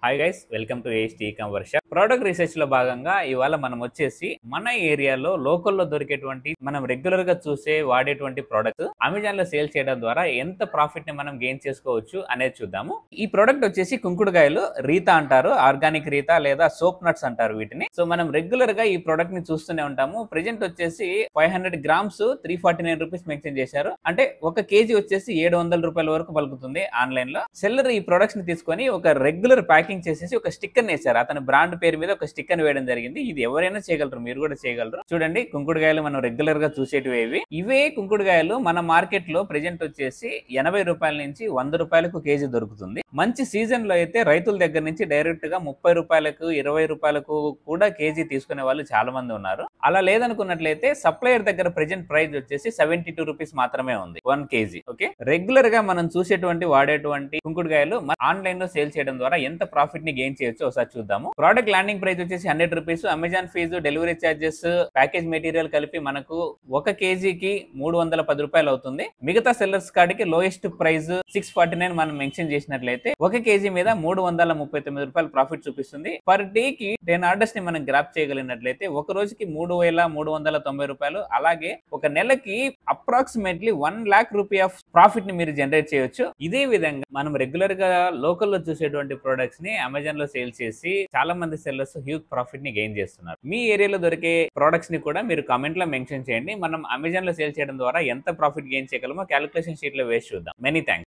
Hi guys, welcome to AHT e-commerce. Product research లో భాగంగా ఇవాళ మనం వచ్చేసి మన ఏరియాలో లోకల్లో దొరికేటువంటి మనం రెగ్యులర్ గా చూసే వాడేటువంటి ప్రొడక్ట్స్ అమెజాన్ లో సేల్ చేయడం ద్వారా ఎంత ప్రాఫిట్ ని మనం గెయిన్ చేసుకోవచ్చు అనేది చూద్దాము. ఈ ప్రోడక్ట్ వచ్చేసి కుంకుడుకాయలు రీతా అంటారు, ఆర్గానిక్ రీతా లేదా సోప్ నట్స్ అంటారు వీటిని. సో మనం రెగ్యులర్ గా ఈ ప్రోడక్ట్ ని చూస్తూనే ఉంటాము. ప్రెజెంట్ వచ్చేసి 500 గ్రామ్స్ 349 రూపీస్ మెన్షన్ చేశారు. అంటే ఒక కేజీ వచ్చేసి 700 రూపాయల వరకు పలుకుతుంది ఆన్లైన్ లో. సెల్లర్ ఈ ప్రొడక్ట్స్ ని తీసుకొని ఒక రెగ్యులర్ ప్యాకింగ్ చేసేసి ఒక స్టిక్కర్ వేశారు. అతని బ్రాండ్ పేరు మీద ఒక స్టిక్కర్ వేయడం జరిగింది. ఇది ఎవరైనా చేయగలరు, మీరు కూడా చేయగలరు. చూడండి, కుంకుడుకాయలు మనం రెగ్యులర్ గా చూసేటివి ఇవే కుంకుడుకాయలు మన మార్కెట్ లో ప్రెజెంట్ వచ్చేసి 80 రూపాయల నుంచి 100 రూపాయలకు కేజీ దొరుకుతుంది. మంచి సీజన్ లో అయితే రైతుల దగ్గర నుంచి డైరెక్ట్ గా 30 రూపాయలకు 20 రూపాయలకు కూడా కేజీ తీసుకునే వాళ్ళు చాలా మంది ఉన్నారు. అలా లేదనుకున్నట్లయితే సప్లయర్ దగ్గర ప్రెజెంట్ ప్రైస్ వచ్చేసి 72 రూపీస్ మాత్రమే ఉంది 1 కేజీ. ఓకే, రెగ్యులర్ గా మనం చూసేటువంటి వాడేటువంటి కుంకుడుకాయలు ఆన్లైన్ లో సేల్ చేయడం ద్వారా ఎంత ప్రాఫిట్ ని గెయిన్ చేయొచ్చు ఒకసారి చూద్దాము. ప్రోడక్ట్ ల్యాండింగ్ ప్రైస్ వచ్చేసి 100 rupees. Amazon fees, delivery charges, package material కలిపి మనకు 1 కేజీకి 310 రూపాయలు అవుతుంది. మిగతా సెల్లర్స్ కాడికి లోయెస్ట్ ప్రైస్ 649 మనం మెన్షన్ చేసినట్లయితే 1 కేజీ మీద 339 రూపాయలు ప్రాఫిట్ చూపిస్తుంది. పర్ డే కి 10 ఆర్డర్స్ ని మనం గ్రాప్ చేయగలిగినట్లయితే ఒక రోజుకి 3390 రూపాయలు. అలాగే ఒక నెలకి approximately 1 lakh rupee of profit ని మీరు జనరేట్ చేయొచ్చు. ఇదే విధంగా మనం రెగ్యులర్ గా లోకల్ లో చూసేటువంటి ప్రొడక్ట్స్ ని అమెజాన్ లో సేల్ చేసి చాలా మంది సెల్లర్స్ హ్యూజ్ ప్రాఫిట్ ని గెయిన్ చేస్తున్నారు. మీ ఏరియాలో దొరికే ప్రొడక్ట్స్ ని కూడా మీరు కామెంట్ లో మెన్షన్ చేయండి. మనం అమెజాన్ లో సేల్ చేయడం ద్వారా ఎంత ప్రాఫిట్ గెయిన్ చేయగలమో క్యాలిక్యులేషన్ షీట్ లో వేసి చూద్దాం. Many thanks.